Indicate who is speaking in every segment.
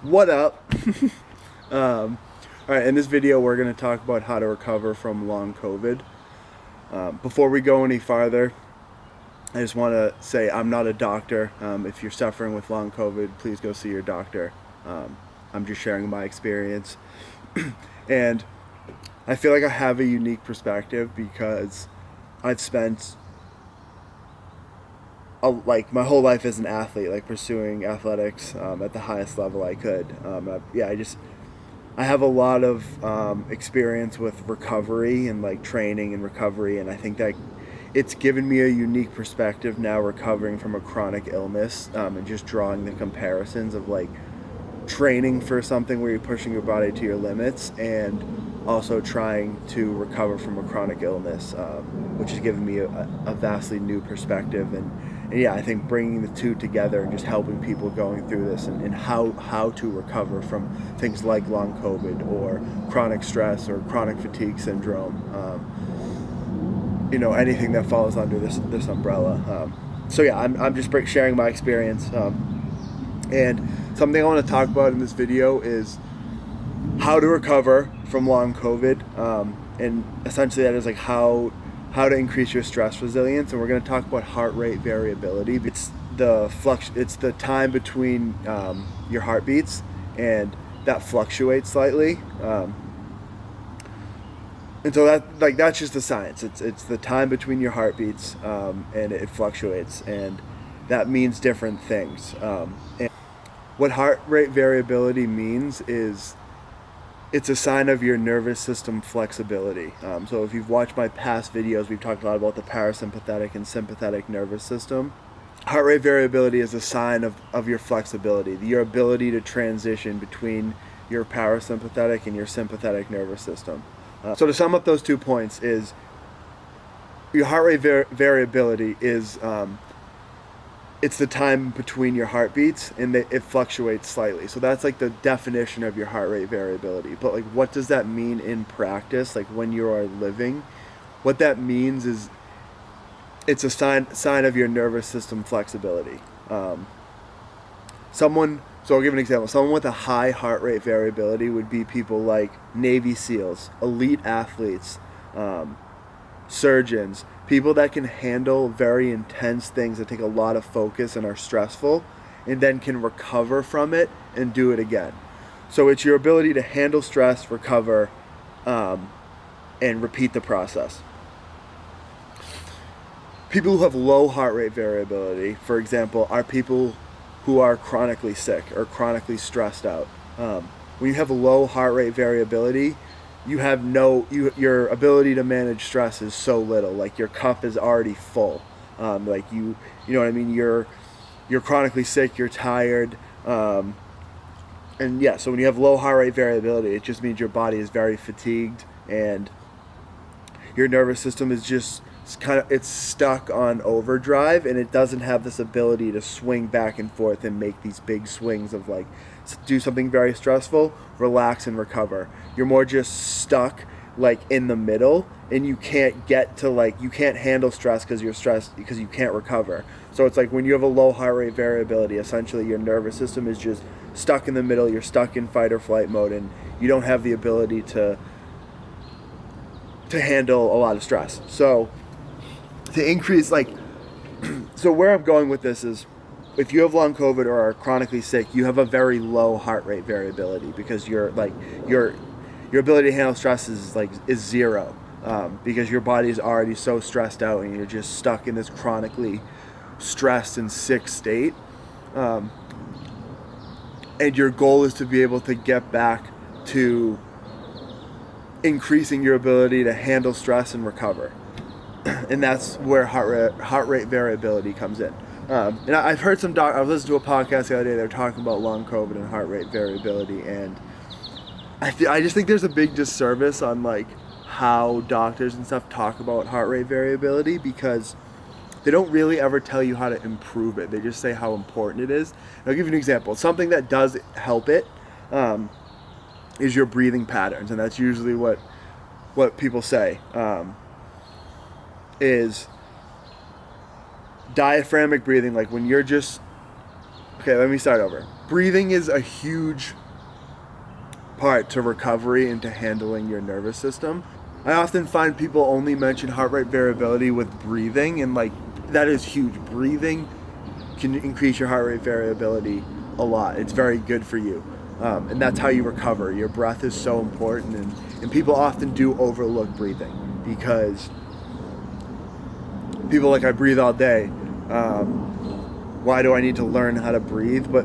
Speaker 1: What up? All right, in this video we're going to talk about how to recover from long COVID. Before we go any farther, I just want to say I'm not a doctor. If you're suffering with long COVID, please go see your doctor. I'm just sharing my experience. And I feel like I have a unique perspective because I've spent my whole life as an athlete, like pursuing athletics at the highest level I could. I have a lot of experience with recovery and like training and recovery, and I think that it's given me a unique perspective now recovering from a chronic illness, and just drawing the comparisons of like training for something where you're pushing your body to your limits and also trying to recover from a chronic illness, which has given me a vastly new perspective. And yeah, I think bringing the two together and just helping people going through this and how to recover from things like long COVID or chronic stress or chronic fatigue syndrome, anything that falls under this umbrella. So yeah, I'm just sharing my experience. And something I want to talk about in this video is how to recover from long COVID. And essentially that is like how to increase your stress resilience. And we're going to talk about heart rate variability. It's the time between your heartbeats, and that fluctuates slightly. And so that's just the science. It's the time between your heartbeats, and it fluctuates, and that means different things. And what heart rate variability means is it's a sign of your nervous system flexibility. So if you've watched my past videos, we've talked a lot about the parasympathetic and sympathetic nervous system. Heart rate variability is a sign of your flexibility, your ability to transition between your parasympathetic and your sympathetic nervous system. So to sum up those 2 points is your heart rate variability is it's the time between your heartbeats, and it fluctuates slightly. So that's like the definition of your heart rate variability. But like, what does that mean in practice? Like when you are living, what that means is it's a sign of your nervous system flexibility. So I'll give an example. Someone with a high heart rate variability would be people like Navy SEALs, elite athletes, surgeons, people that can handle very intense things that take a lot of focus and are stressful, and then can recover from it and do it again. So it's your ability to handle stress, recover, and repeat the process. People who have low heart rate variability, for example, are people who are chronically sick or chronically stressed out. When you have low heart rate variability, you have your ability to manage stress is so little. Like your cup is already full. Like you know what I mean? You're chronically sick, you're tired. And yeah, so when you have low heart rate variability, it just means your body is very fatigued and your nervous system is just it's stuck on overdrive, and it doesn't have this ability to swing back and forth and make these big swings of like do something very stressful, relax and recover. You're more just stuck like in the middle, and you can't get to you can't handle stress because you're stressed because you can't recover. So it's like when you have a low heart rate variability, essentially your nervous system is just stuck in the middle. You're stuck in fight or flight mode, and you don't have the ability to handle a lot of stress. So to increase so where I'm going with this is, if you have long COVID or are chronically sick, you have a very low heart rate variability because your ability to handle stress is zero, because your body is already so stressed out and you're just stuck in this chronically stressed and sick state. And your goal is to be able to get back to increasing your ability to handle stress and recover. And that's where heart rate variability comes in. And I've heard I was listening to a podcast the other day. They were talking about long COVID and heart rate variability, and I just think there's a big disservice on like how doctors and stuff talk about heart rate variability, because they don't really ever tell you how to improve it. They just say how important it is. And I'll give you an example. Something that does help it is your breathing patterns, and that's usually what people say. Is diaphragmatic breathing, like when you're just Okay, let me start over. Breathing is a huge part to recovery and to handling your nervous system. I often find people only mention heart rate variability with breathing, and like that is huge. Breathing can increase your heart rate variability a lot. It's very good for you. And that's how you recover. Your breath is so important, and people often do overlook breathing because people like, I breathe all day. Why do I need to learn how to breathe? But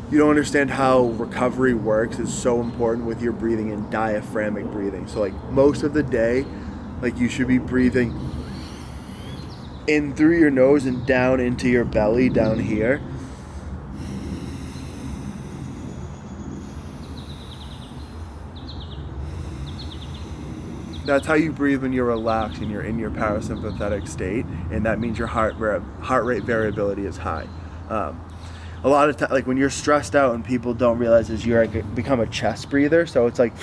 Speaker 1: you don't understand how recovery works. Is so important with your breathing and diaphragmic breathing. So like most of the day, like you should be breathing in through your nose and down into your belly down here. That's how you breathe when you're relaxed and you're in your parasympathetic state, and that means your heart rate variability is high. A lot of times, like when you're stressed out and people don't realize is you're like become a chest breather, so it's like,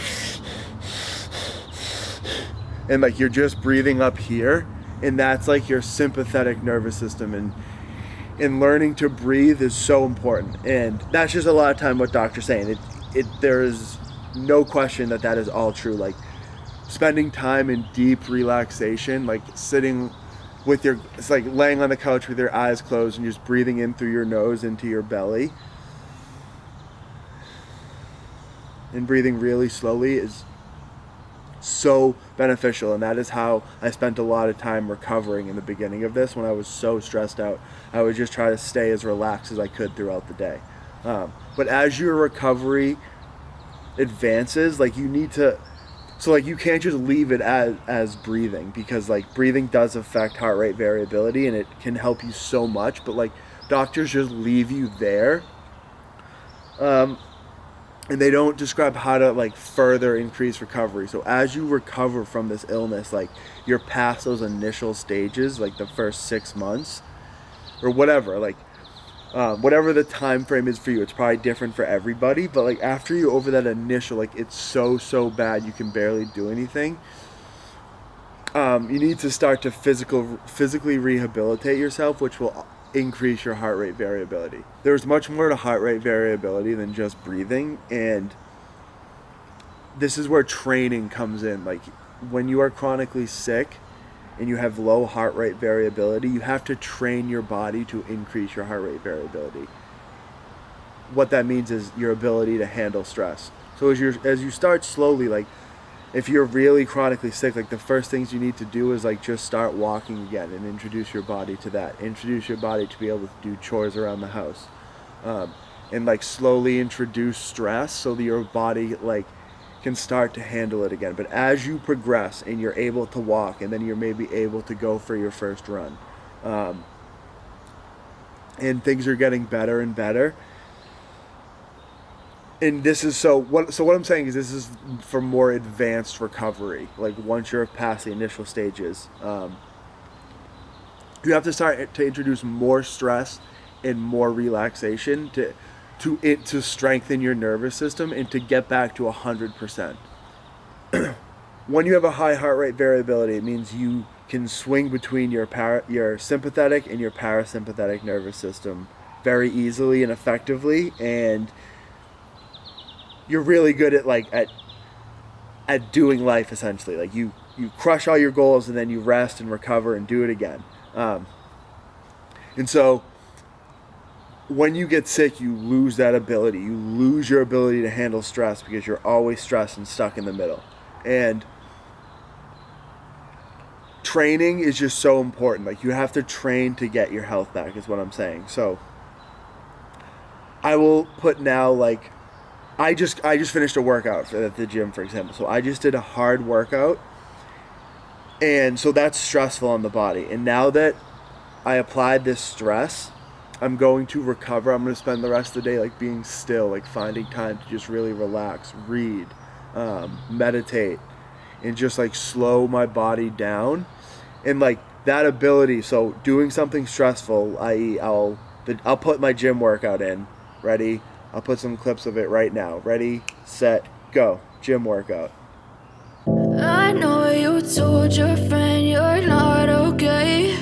Speaker 1: and like you're just breathing up here, and that's like your sympathetic nervous system, and learning to breathe is so important. And that's just a lot of time what doctors saying. There is no question that is all true. Like spending time in deep relaxation, like sitting with it's like laying on the couch with your eyes closed and just breathing in through your nose into your belly and breathing really slowly is so beneficial. And that is how I spent a lot of time recovering in the beginning of this. When I was so stressed out, I would just try to stay as relaxed as I could throughout the day. But as your recovery advances, like you need to, so like you can't just leave it as breathing, because like breathing does affect heart rate variability and it can help you so much, but like doctors just leave you there, and they don't describe how to like further increase recovery. So as you recover from this illness, like you're past those initial stages, like the first 6 months or whatever, like whatever the time frame is for you. It's probably different for everybody, but like after you over that initial, like it's so bad you can barely do anything, you need to start to physically rehabilitate yourself, which will increase your heart rate variability. There's much more to heart rate variability than just breathing, and this is where training comes in. Like when you are chronically sick and you have low heart rate variability, you have to train your body to increase your heart rate variability. What that means is your ability to handle stress. So as you start slowly, like if you're really chronically sick, like the first things you need to do is like just start walking again and introduce your body to that. Introduce your body to be able to do chores around the house. And like slowly introduce stress so that your body like can start to handle it again. But as you progress and you're able to walk, and then you're maybe able to go for your first run, and things are getting better and better. And this is what I'm saying is this is for more advanced recovery. Like once you're past the initial stages, you have to start to introduce more stress and more relaxation to strengthen your nervous system and to get back to 100%. When you have a high heart rate variability, it means you can swing between your sympathetic and your parasympathetic nervous system very easily and effectively, and you're really good at doing life essentially. Like you crush all your goals and then you rest and recover and do it again. And so when you get sick, you lose that ability. You lose your ability to handle stress because you're always stressed and stuck in the middle. And training is just so important. Like you have to train to get your health back is what I'm saying. So I will put now, like I just finished a workout at the gym, for example. So I just did a hard workout, and so that's stressful on the body. And now that I applied this stress, I'm going to recover. I'm going to spend the rest of the day like being still, like finding time to just really relax, read, meditate, and just like slow my body down. And like that ability, so doing something stressful, i.e. I'll put my gym workout in. Ready? I'll put some clips of it right now. Ready, set, go. Gym workout.
Speaker 2: I know you told your friend you're not okay,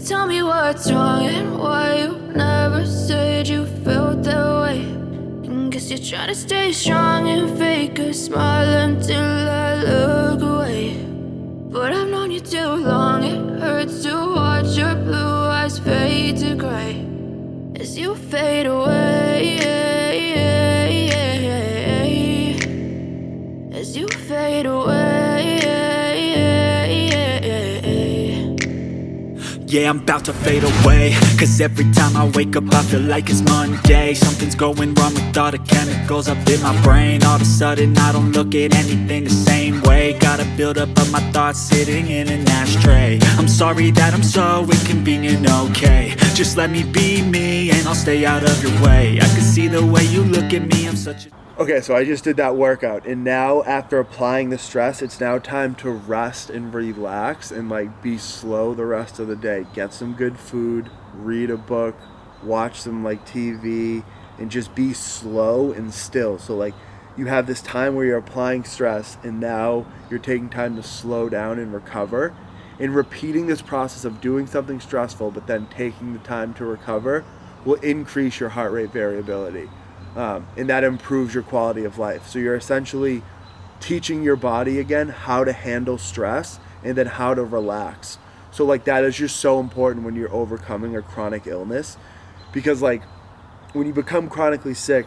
Speaker 2: Tell me what's wrong and why you never said you felt that way. And guess you're trying to stay strong and fake a smile until I look away. But I've known you too long, it hurts to watch your blue eyes fade to gray as you fade away, as you fade away.
Speaker 3: Yeah, I'm about to fade away, cause every time I wake up I feel like it's Monday. Something's going wrong with all the chemicals up in my brain. All of a sudden I don't look at anything the same way. Gotta build up of my thoughts sitting in an ashtray. I'm sorry that I'm so inconvenient, okay. Just let me be me and I'll stay out of your way. I can see the way you look at me, I'm such a...
Speaker 1: Okay, so I just did that workout, and now after applying the stress, it's now time to rest and relax and like be slow the rest of the day. Get some good food, read a book, watch some like TV, and just be slow and still. So like you have this time where you're applying stress, and now you're taking time to slow down and recover. And repeating this process of doing something stressful but then taking the time to recover will increase your heart rate variability. And that improves your quality of life. So you're essentially teaching your body again how to handle stress and then how to relax. So like that is just so important when you're overcoming a chronic illness, because like when you become chronically sick,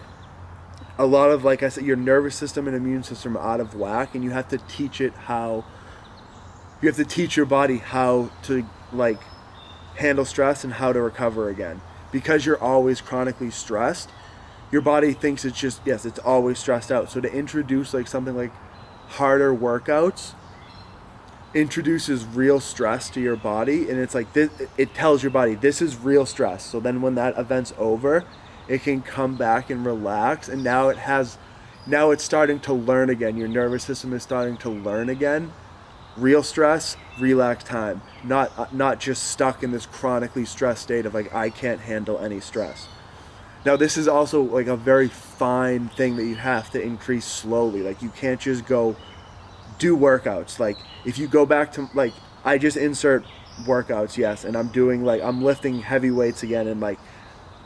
Speaker 1: a lot of, like I said, your nervous system and immune system are out of whack, and you have to teach it how, you have to teach your body how to like handle stress and how to recover again. Because you're always chronically stressed, your body thinks it's just, yes, it's always stressed out. So to introduce like something like harder workouts introduces real stress to your body, and it's like this, it tells your body this is real stress. So then when that event's over, it can come back and relax, and now it's starting to learn again. Your nervous system is starting to learn again. Real stress, relax time. Not just stuck in this chronically stressed state of like I can't handle any stress. Now this is also like a very fine thing that you have to increase slowly. Like you can't just go do workouts. Like if you go back to like, I just insert workouts, yes, and I'm doing like, I'm lifting heavy weights again, and like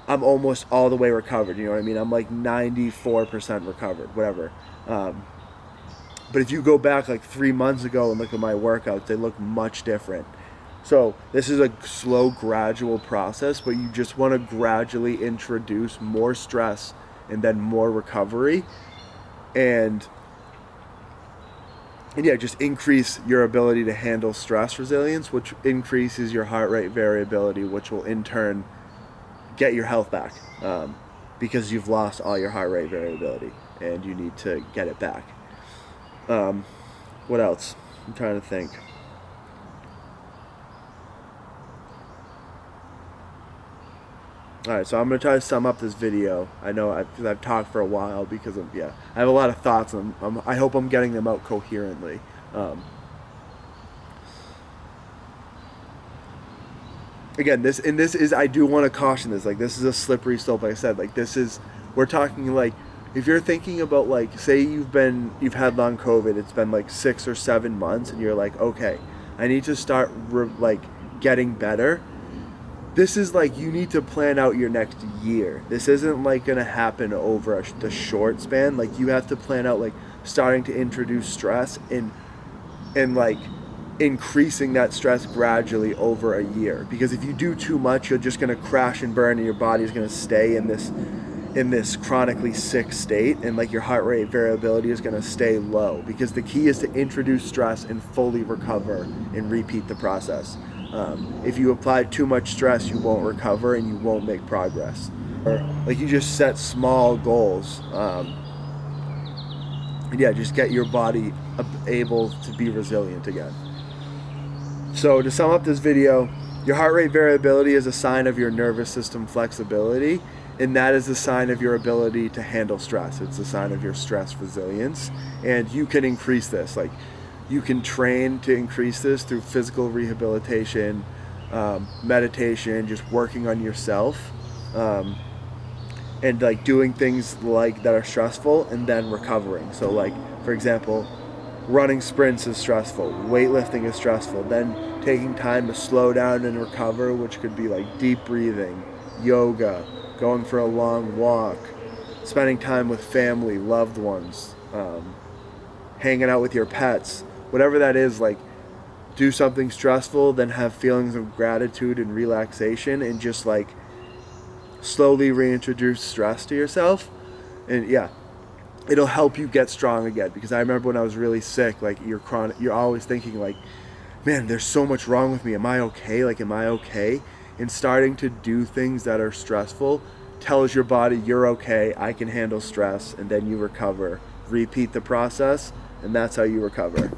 Speaker 1: I'm almost all the way recovered, you know what I mean? I'm like 94% recovered, whatever. But if you go back like 3 months ago and look at my workouts, they look much different. So this is a slow, gradual process, but you just want to gradually introduce more stress and then more recovery, and yeah, just increase your ability to handle stress resilience, which increases your heart rate variability, which will in turn get your health back, because you've lost all your heart rate variability and you need to get it back. What else? I'm trying to think. Alright, so I'm going to try to sum up this video. I know because I've talked for a while because of, I have a lot of thoughts, and I hope I'm getting them out coherently. Again, this is, I do want to caution this, like this is a slippery slope, like I said, like this is, we're talking like, if you're thinking about like, say you've had long COVID, it's been like 6 or 7 months, and you're like, okay, I need to start like getting better. This is like, you need to plan out your next year. This isn't like going to happen over the short span. Like you have to plan out like starting to introduce stress and like increasing that stress gradually over a year. Because if you do too much, you're just going to crash and burn, and your body's going to stay in this chronically sick state, and like your heart rate variability is going to stay low, because the key is to introduce stress and fully recover and repeat the process. If you apply too much stress, you won't recover and you won't make progress. Or like you just set small goals. Just get your body able to be resilient again. So to sum up this video, your heart rate variability is a sign of your nervous system flexibility, and that is a sign of your ability to handle stress. It's a sign of your stress resilience, and you can increase this. Like you can train to increase this through physical rehabilitation, meditation, just working on yourself, and like doing things like that are stressful and then recovering. So like, for example, running sprints is stressful, weightlifting is stressful, then taking time to slow down and recover, which could be like deep breathing, yoga, going for a long walk, spending time with family, loved ones, hanging out with your pets, whatever that is, like do something stressful, then have feelings of gratitude and relaxation, and just like slowly reintroduce stress to yourself. And yeah, it'll help you get strong again. Because I remember when I was really sick, like you're always thinking like, man, there's so much wrong with me. Am I okay? Like, am I okay? And starting to do things that are stressful tells your body you're okay, I can handle stress, and then you recover. Repeat the process, and that's how you recover.